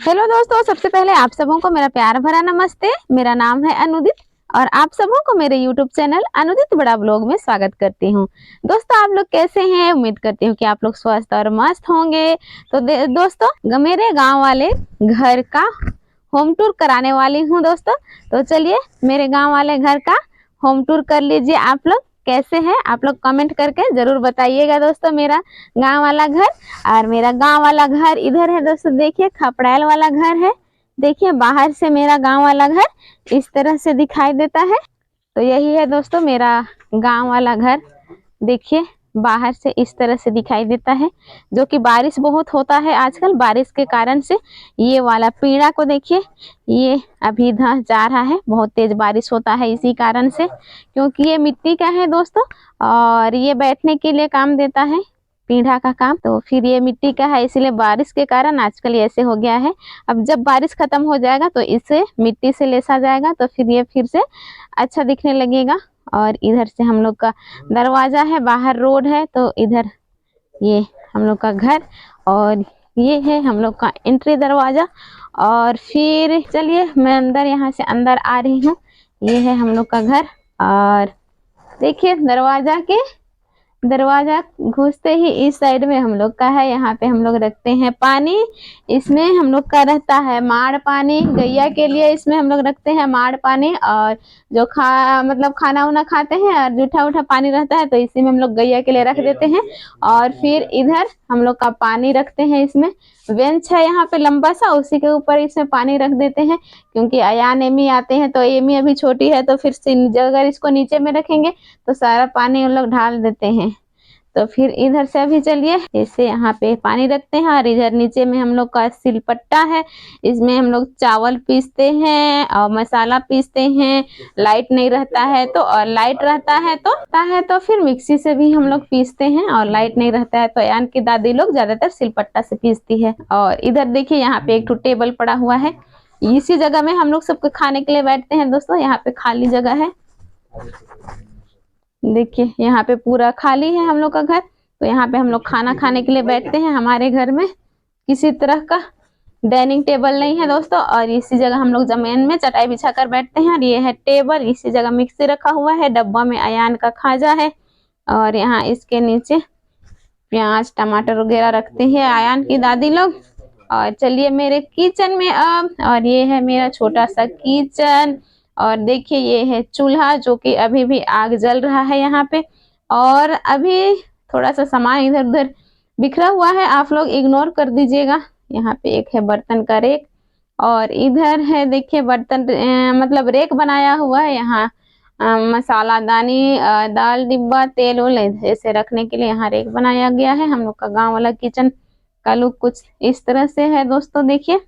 Hello दोस्तों, सबसे पहले आप सबों को मेरा प्यार भरा नमस्ते। मेरा नाम है अनुदित और आप सबों को मेरे यूट्यूब चैनल अनुदित बड़ा ब्लॉग में स्वागत करती हूँ। दोस्तों, आप लोग कैसे हैं? उम्मीद करती हूँ कि आप लोग स्वस्थ और मस्त होंगे। तो दोस्तों, मेरे गांव वाले घर का होम टूर कराने वाली हूँ दोस्तों। तो चलिए मेरे गांव वाले घर का होम टूर कर लीजिए। आप लोग कैसे हैं? आप लोग कमेंट करके जरूर बताइएगा दोस्तों। मेरा गांव वाला घर और मेरा गांव वाला घर इधर है दोस्तों। देखिए खपड़ैल वाला घर है। देखिए बाहर से मेरा गांव वाला घर इस तरह से दिखाई देता है। तो यही है दोस्तों मेरा गांव वाला घर। देखिए बाहर से इस तरह से दिखाई देता है, जो कि बारिश बहुत होता है आजकल। बारिश के कारण से ये वाला पीड़ा को देखिए, ये अभी धंस जा रहा है। बहुत तेज बारिश होता है इसी कारण से, क्योंकि ये मिट्टी का है दोस्तों और ये बैठने के लिए काम देता है, पीढ़ा का काम। तो फिर ये मिट्टी का है, इसीलिए बारिश के कारण आजकल ऐसे हो गया है। अब जब बारिश खत्म हो जाएगा तो इसे मिट्टी से लेसा जाएगा, तो फिर ये फिर से अच्छा दिखने लगेगा। और इधर से हम लोग का दरवाजा है, बाहर रोड है। तो इधर ये हम लोग का घर और ये है हम लोग का एंट्री दरवाजा। और फिर चलिए मैं अंदर, यहाँ से अंदर आ रही हूँ। ये है हम लोग का घर और देखिए दरवाजा घुसते ही इस साइड में हम लोग का है। यहाँ पे हम लोग रखते हैं पानी। इसमें हम लोग का रहता है माड़ पानी गैया के लिए। इसमें हम लोग रखते हैं माड़ पानी, और जो मतलब खाना उना खाते हैं और जूठा उठा पानी रहता है तो इसी में हम लोग गैया के लिए रख देते हैं। और फिर इधर हम लोग का पानी रखते हैं। इसमें बेंच है यहाँ पे लंबा सा, उसी के ऊपर इसमें पानी रख देते हैं, क्योंकि अयान एमी आते हैं। तो एमी अभी छोटी है, तो फिर अगर इसको नीचे में रखेंगे तो सारा पानी उन लोग ढाल देते हैं। तो फिर इधर से अभी चलिए इसे यहाँ पे पानी रखते हैं। और इधर नीचे में हम लोग का सिलपट्टा है, इसमें हम लोग चावल पीसते हैं और मसाला पीसते हैं। लाइट नहीं रहता है तो, और लाइट रहता है तो फिर मिक्सी से भी हम लोग पीसते हैं। और लाइट नहीं रहता है तो यान की दादी लोग ज्यादातर सिलपट्टा से पीसती है। और इधर देखिए यहाँ पे एक टेबल पड़ा हुआ है। इसी जगह में हम लोग सबको खाने के लिए बैठते हैं दोस्तों। यहाँ पे खाली जगह है, देखिए यहाँ पे पूरा खाली है हम लोग का घर। तो यहाँ पे हम लोग खाना खाने के लिए बैठते हैं। हमारे घर में किसी तरह का डाइनिंग टेबल नहीं है दोस्तों, और इसी जगह हम लोग जमीन में चटाई बिछा कर बैठते हैं। और ये है टेबल, इसी जगह मिक्सी रखा हुआ है, डब्बा में अयान का खाजा है। और यहाँ इसके नीचे प्याज टमाटर वगैरह रखते हैं अयान की दादी लोग। और चलिए मेरे किचन में अब, और ये है मेरा छोटा सा किचन। और देखिए ये है चूल्हा, जो कि अभी भी आग जल रहा है यहाँ पे। और अभी थोड़ा सा सामान इधर उधर बिखरा हुआ है, आप लोग इग्नोर कर दीजिएगा। यहाँ पे एक है बर्तन का रेक, और इधर है देखिए बर्तन मतलब रेक बनाया हुआ है यहाँ। मसाला दानी, दाल डिब्बा, तेल उल ऐसे रखने के लिए यहाँ रेक बनाया गया है। हम लोग का गांव वाला किचन का लुक कुछ इस तरह से है दोस्तों। देखिए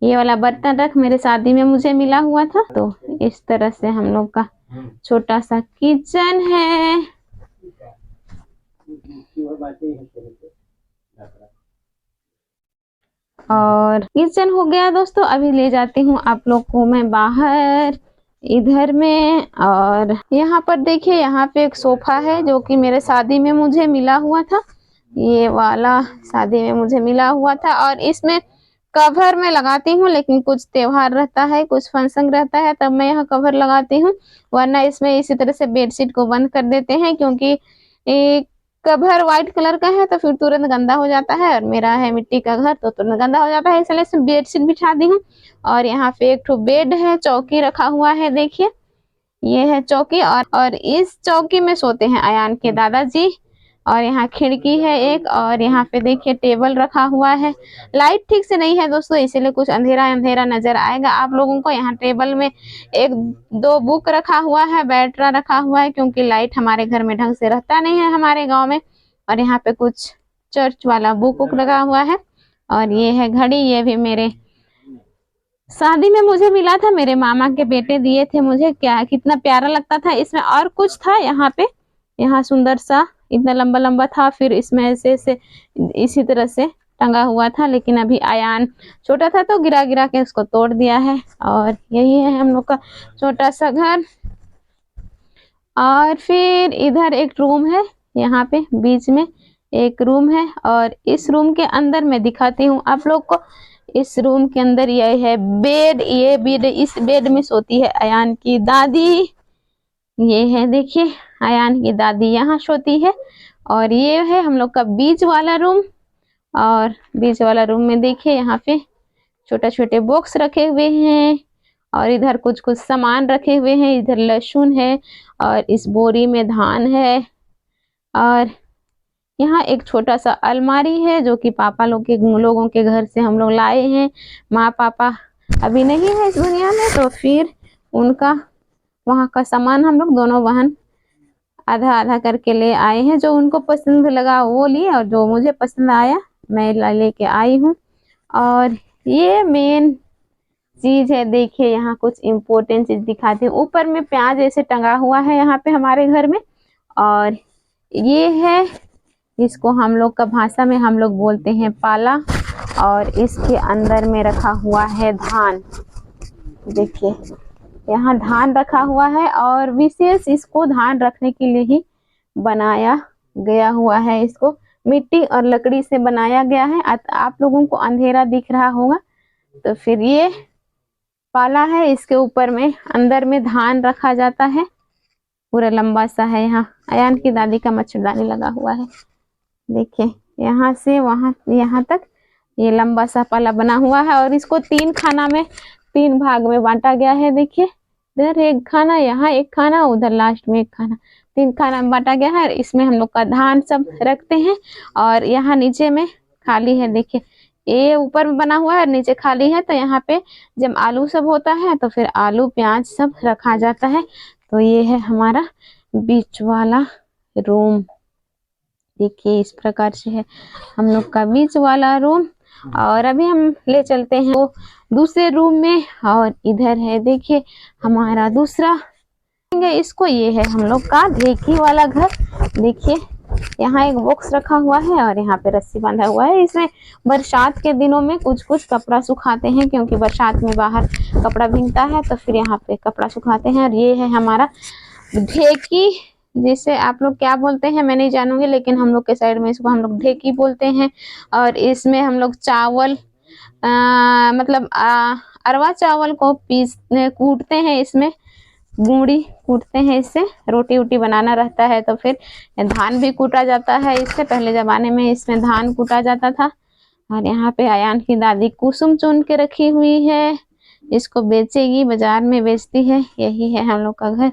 ये वाला बर्तन रख मेरे शादी में मुझे मिला हुआ था। तो इस तरह से हम लोग का छोटा सा किचन है। और किचन हो गया दोस्तों। अभी ले जाती हूँ आप लोग को मैं बाहर इधर में। और यहाँ पर देखिए यहाँ पे एक सोफा है, जो कि मेरे शादी में मुझे मिला हुआ था। ये वाला शादी में मुझे मिला हुआ था। और इसमें कवर मैं लगाती हूँ, लेकिन कुछ त्योहार रहता है, कुछ फंक्शन रहता है, तब मैं यहाँ कवर लगाती हूँ। वरना इसमें इसी तरह से बेडशीट को बंद कर देते हैं, क्योंकि कवर व्हाइट कलर का है तो फिर तुरंत गंदा हो जाता है। और मेरा है मिट्टी का घर तो तुरंत गंदा हो जाता है, इसलिए इसमें बेडशीट बिछा दी हूँ। और यहाँ पे एक ठो बेड है, चौकी रखा हुआ है। देखिए ये है चौकी, और इस चौकी में सोते हैं अयान के दादाजी। और यहाँ खिड़की है एक, और यहाँ पे देखिए टेबल रखा हुआ है। लाइट ठीक से नहीं है दोस्तों, इसीलिए कुछ अंधेरा अंधेरा नजर आएगा आप लोगों को। यहाँ टेबल में एक दो बुक रखा हुआ है, बैटरा रखा हुआ है, क्योंकि लाइट हमारे घर में ढंग से रहता नहीं है हमारे गाँव में। और यहाँ पे कुछ चर्च वाला बुक वुक लगा हुआ है। और ये है घड़ी, ये भी मेरे शादी में मुझे मिला था, मेरे मामा के बेटे दिए थे मुझे। क्या कितना प्यारा लगता था इसमें। और कुछ था यहाँ पे, यहाँ सुंदर सा इतना लंबा लंबा था, फिर इसमें ऐसे इसी तरह से टंगा हुआ था। लेकिन अभी अयान छोटा था तो गिरा गिरा के उसको तोड़ दिया है। और यही है हम लोग का छोटा सा घर। और फिर इधर एक रूम है, यहाँ पे बीच में एक रूम है और इस रूम के अंदर मैं दिखाती हूँ आप लोग को। इस रूम के अंदर ये है बेड, ये बेड, इस बेड में सोती है अयान की दादी। ये है देखिए अयान की दादी यहाँ सोती है। और ये है हम लोग का बीच वाला रूम। और बीच वाला रूम में देखिए यहाँ पे छोटे छोटे बॉक्स रखे हुए हैं और इधर कुछ कुछ सामान रखे हुए हैं। इधर लहसुन है और इस बोरी में धान है। और यहाँ एक छोटा सा अलमारी है जो कि पापा लोगों के घर से हम लोग लाए हैं। माँ पापा अभी नहीं है इस दुनिया में, तो फिर उनका वहाँ का सामान हम लोग दोनों बहन आधा आधा करके ले आए हैं। जो उनको पसंद लगा वो लिए और जो मुझे पसंद आया मैं लेके आई हूँ। और ये मेन चीज है, देखिए यहाँ कुछ इम्पोर्टेंट चीज दिखाती हूँ। ऊपर में प्याज ऐसे टंगा हुआ है यहाँ पे हमारे घर में। और ये है, इसको हम लोग का भाषा में हम लोग बोलते हैं पाला। और इसके अंदर में रखा हुआ है धान। देखिए यहाँ धान रखा हुआ है और विशेष इसको धान रखने के लिए ही बनाया गया हुआ है। इसको मिट्टी और लकड़ी से बनाया गया है। आप लोगों को अंधेरा दिख रहा होगा, तो फिर ये पाला है। इसके ऊपर में अंदर में धान रखा जाता है। पूरा लंबा सा है। यहाँ अयान की दादी का मच्छरदानी लगा हुआ है। देखिए यहाँ से वहां यहाँ तक ये लंबा सा पाला बना हुआ है। और इसको 3 खाना में 3 भाग में बांटा गया है। देखिए इधर एक खाना, यहाँ एक खाना, उधर लास्ट में एक खाना, 3 खाना में बांटा गया है। इसमें हम लोग का धान सब रखते हैं। और यहाँ नीचे में खाली है। देखिए ये ऊपर में बना हुआ है और नीचे खाली है। तो यहाँ पे जब आलू सब होता है तो फिर आलू प्याज सब रखा जाता है। तो ये है हमारा बीच वाला रूम। देखिए इस प्रकार से है हम लोग का बीच वाला रूम। और अभी हम ले चलते हैं वो दूसरे रूम में। और इधर है देखिए हमारा दूसरा इसको, ये है हम लोग का ढेकी वाला घर। देखिए यहाँ एक बॉक्स रखा हुआ है और यहाँ पे रस्सी बांधा हुआ है। इसमें बरसात के दिनों में कुछ कुछ कपड़ा सुखाते हैं, क्योंकि बरसात में बाहर कपड़ा भीगता है, तो फिर यहाँ पे कपड़ा सुखाते हैं। और ये है हमारा ढेकी, जिसे आप लोग क्या बोलते हैं मैं नहीं जानूंगी, लेकिन हम लोग के साइड में इसको हम लोग ढेकी बोलते हैं। और इसमें हम लोग चावल मतलब अरवा चावल को कूटते हैं। इसमें गुड़ी कूटते हैं, इससे रोटी वोटी बनाना रहता है। तो फिर धान भी कूटा जाता है इससे। पहले जमाने में इसमें धान कूटा जाता था। और यहाँ पे अयान की दादी कुसुम चुन के रखी हुई है, इसको बेचेगी, बाजार में बेचती है। यही है हम लोग का घर।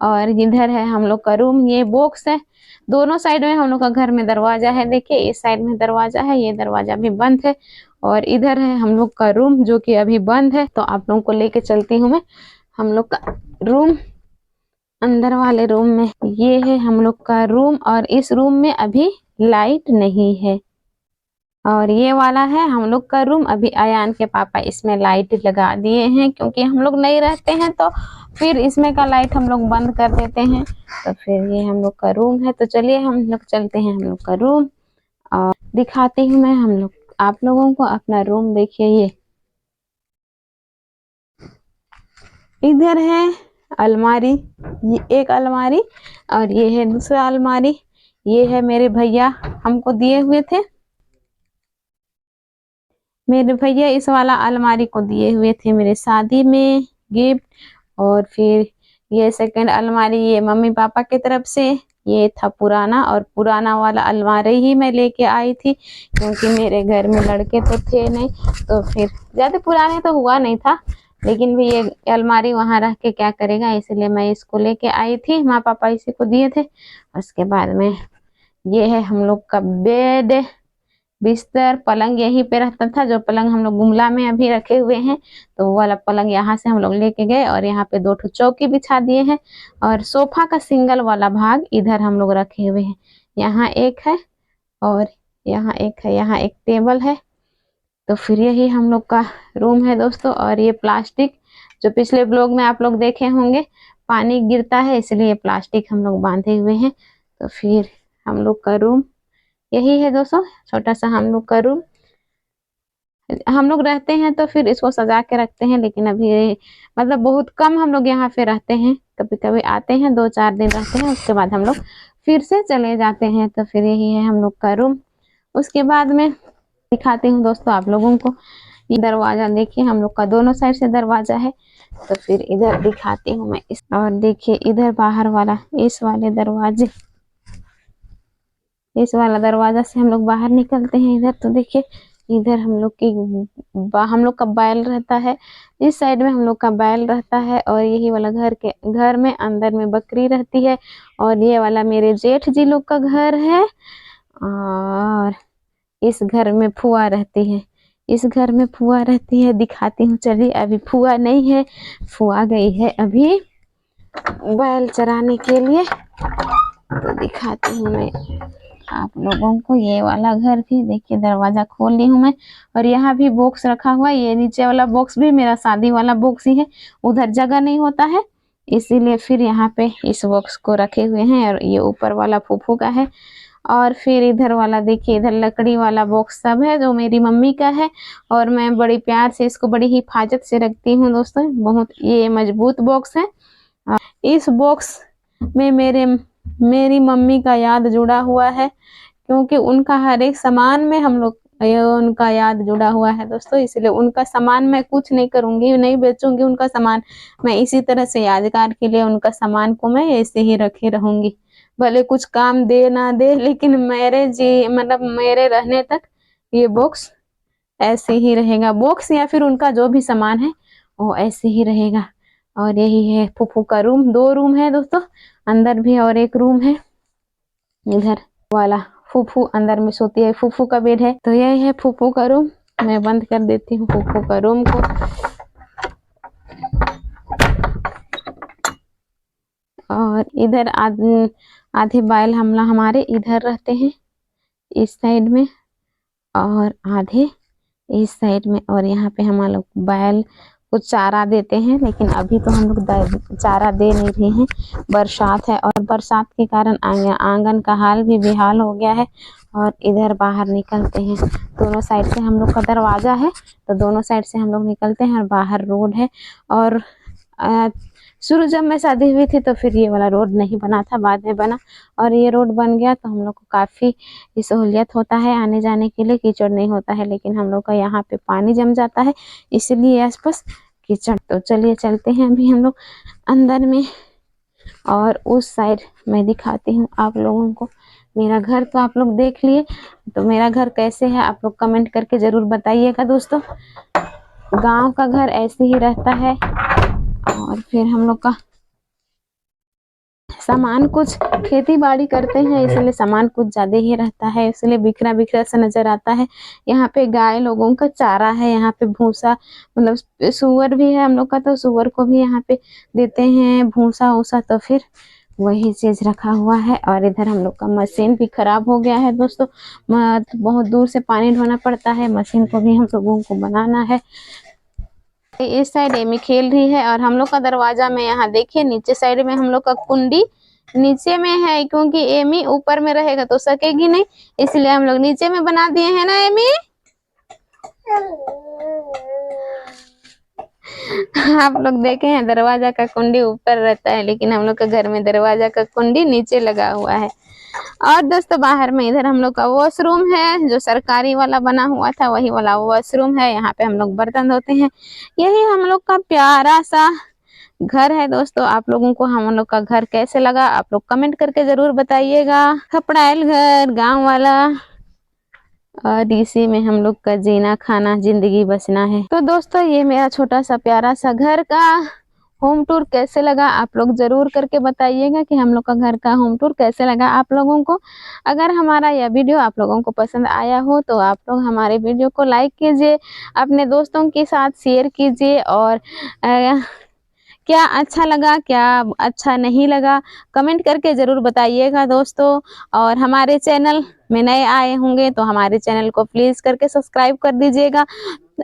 और इधर है हम लोग का रूम। ये बॉक्स है। दोनों साइड में हम लोग का घर में दरवाजा है। देखिए इस साइड में दरवाजा है, ये दरवाजा भी बंद है। और इधर है हम लोग का रूम जो कि अभी बंद है। तो आप लोगों को लेके चलती हूँ मैं हम लोग का रूम, अंदर वाले रूम में। ये है हम लोग का रूम और इस रूम में अभी लाइट नहीं है। और ये वाला है हम लोग का रूम। अभी अयान के पापा इसमें लाइट लगा दिए हैं, क्योंकि हम लोग नहीं रहते हैं तो फिर इसमें का लाइट हम लोग बंद कर देते हैं। तो फिर ये हम लोग का रूम है। तो चलिए हम लोग चलते हैं हम लोग का रूम और दिखाती हूँ मैं हम लोग आप लोगों को अपना रूम। देखिए ये इधर है अलमारी, ये एक अलमारी और ये है दूसरा अलमारी। ये है मेरे भैया हमको दिए हुए थे, मेरे भैया इस वाला अलमारी को दिए हुए थे मेरे शादी में गिफ्ट। और फिर ये सेकंड अलमारी ये मम्मी पापा की तरफ से, ये था पुराना। और पुराना वाला अलमारी ही मैं लेके आई थी, क्योंकि मेरे घर में लड़के तो थे नहीं, तो फिर ज़्यादा पुराने तो हुआ नहीं था, लेकिन भी ये अलमारी वहाँ रख के क्या करेगा, इसलिए मैं इसको लेके आई थी। माँ पापा इसी को दिए थे। उसके बाद में ये है हम लोग का बेड, बिस्तर, पलंग यहीं पे रहता था। जो पलंग हम लोग गुमला में अभी रखे हुए हैं, तो वो वाला पलंग यहाँ से हम लोग लेके गए और यहाँ पे 2 ठो चौकी बिछा दिए हैं। और सोफा का सिंगल वाला भाग इधर हम लोग रखे हुए हैं। यहाँ एक है और यहाँ एक है, यहाँ एक टेबल है। तो फिर यही हम लोग का रूम है दोस्तों। और ये प्लास्टिक जो पिछले ब्लॉग में आप लोग देखे होंगे, पानी गिरता है इसलिए प्लास्टिक हम लोग बांधे हुए हैं। तो फिर हम लोग का रूम यही है दोस्तों, छोटा सा हम लोग का रूम। हम लोग रहते हैं तो फिर इसको सजा के रखते हैं, लेकिन अभी मतलब बहुत कम हम लोग यहाँ पे रहते हैं। कभी कभी आते हैं 2-4 दिन रहते हैं, उसके बाद हम लोग फिर से चले जाते हैं। तो फिर यही है हम लोग का रूम। उसके बाद में दिखाती हूँ दोस्तों आप लोगों को ये दरवाजा। देखिए हम लोग का दोनों साइड से दरवाजा है। तो फिर इधर दिखाती हूँ मैं इस, और देखिए इधर बाहर वाला इस वाला दरवाजा से हम लोग बाहर निकलते हैं इधर। तो देखिए इधर हम लोग का बैल रहता है। इस साइड में हम लोग का बैल रहता है, और यही वाला घर में अंदर में बकरी रहती है। और ये वाला मेरे जेठ जी लोग का घर है। और इस घर में फुआ रहती है। दिखाती हूँ, चलिए। अभी फुआ नहीं है, फुआ गई है अभी बैल चराने के लिए। तो दिखाती हूँ मैं आप लोगों को ये वाला घर भी। देखिए दरवाजा खोल ली हूँ मैं, और यहाँ भी बॉक्स रखा हुआ है। ये नीचे वाला बॉक्स भी मेरा शादी वाला बॉक्स ही है, उधर जगह नहीं होता है, इसीलिए फिर यहाँ पे इस बॉक्स को रखे हुए हैं। और ये ऊपर वाला फूफू का है। और फिर इधर वाला देखिए, इधर लकड़ी वाला बॉक्स सब है जो मेरी मम्मी का है। और मैं बड़ी प्यार से इसको बड़ी हिफाजत से रखती हूँ दोस्तों। बहुत ये मजबूत बॉक्स है। इस बॉक्स में मेरी मम्मी का याद जुड़ा हुआ है, क्योंकि उनका हर एक सामान में उनका याद जुड़ा हुआ है दोस्तों। इसलिए उनका सामान मैं कुछ नहीं करूंगी, नहीं बेचूंगी उनका सामान। मैं इसी तरह से यादगार के लिए उनका सामान को मैं ऐसे ही रखे रहूंगी। भले कुछ काम दे ना दे, लेकिन मेरे रहने तक ये बॉक्स ऐसे ही रहेगा। बॉक्स या फिर उनका जो भी सामान है वो ऐसे ही रहेगा। और यही है फूफू का रूम। 2 रूम है दोस्तों, अंदर भी और एक रूम है। इधर वाला फूफू अंदर में सोती है, फूफू का बेड है। तो यही है फूफू का रूम। मैं बंद कर देती हूँ फूफू का रूम को। और इधर आधे बैल हमारे इधर रहते हैं इस साइड में, और आधे इस साइड में। और यहाँ पे हम लोग बैल को चारा देते हैं, लेकिन अभी तो हम लोग चारा दे नहीं रहे हैं, बरसात है। और बरसात के कारण आंगन का हाल भी बेहाल हो गया है। और इधर बाहर निकलते हैं, दोनों साइड से हम लोग का दरवाजा है, तो दोनों साइड से हम लोग निकलते हैं। और बाहर रोड है। और शुरू जब मैं शादी हुई थी तो फिर ये वाला रोड नहीं बना था, बाद में बना। और ये रोड बन गया तो हम लोग को काफ़ी सहूलियत होता है आने जाने के लिए, कीचड़ नहीं होता है। लेकिन हम लोग का यहाँ पे पानी जम जाता है, इसलिए आसपास कीचड़। तो चलिए चलते हैं अभी हम लोग अंदर में। और उस साइड मैं दिखाती हूँ आप लोगों को मेरा घर। तो आप लोग देख लिए, तो मेरा घर कैसे है आप लोग कमेंट करके ज़रूर बताइएगा दोस्तों। गांव का घर ऐसे ही रहता है। और फिर हम लोग का सामान कुछ खेती बाड़ी करते हैं, इसलिए सामान कुछ ज़्यादा ही रहता है, इसलिए बिखरा बिखरा सा नज़र आता है। यहाँ पे गाय लोगों का चारा है, यहाँ पे भूसा, मतलब सुअर भी है हम लोग का, तो सुअर को भी यहाँ पे देते हैं भूसा वूसा। तो फिर वही चीज़ रखा हुआ है। और इधर हम लोग का मशीन भी खराब हो गया है दोस्तों, बहुत दूर से पानी ढोना पड़ता है, मशीन को भी हम लोगों को बनाना है। इस साइड एमी खेल रही है, और हम लोग का दरवाजा में यहाँ देखिए नीचे साइड में हम लोग का कुंडी नीचे में है, क्योंकि एमी ऊपर में रहेगा तो सकेगी नहीं, इसलिए हम लोग नीचे में बना दिए हैं ना एमी। आप लोग देखे हैं दरवाजा का कुंडी ऊपर रहता है, लेकिन हम लोग का घर में दरवाजा का कुंडी नीचे लगा हुआ है। और दोस्तों बाहर में इधर हम लोग का वॉशरूम है, जो सरकारी वाला बना हुआ था वही वाला वॉशरूम है। यहाँ पे हम लोग बर्तन धोते हैं। यही हम लोग का प्यारा सा घर है दोस्तों। आप लोगों को हम लोग का घर कैसे लगा आप लोग कमेंट करके जरूर बताइएगा। खपड़ाइल घर गांव वाला, और इसी में हम लोग का जीना खाना जिंदगी बसना है। तो दोस्तों ये मेरा छोटा सा प्यारा सा घर का होम टूर कैसे लगा आप लोग जरूर करके बताइएगा कि हम लोग का घर का होम टूर कैसे लगा आप लोगों को। अगर हमारा यह वीडियो आप लोगों को पसंद आया हो तो आप लोग हमारे वीडियो को लाइक कीजिए, अपने दोस्तों के साथ शेयर कीजिए। और क्या अच्छा लगा क्या अच्छा नहीं लगा कमेंट करके ज़रूर बताइएगा दोस्तों। और हमारे चैनल में नए आए होंगे तो हमारे चैनल को प्लीज़ करके सब्सक्राइब कर दीजिएगा।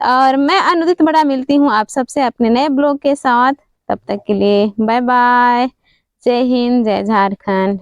और मैं अनुदित बड़ा मिलती हूँ आप सबसे अपने नए ब्लॉग के साथ। तब तक के लिए बाय बाय। जय हिंद, जय झारखंड।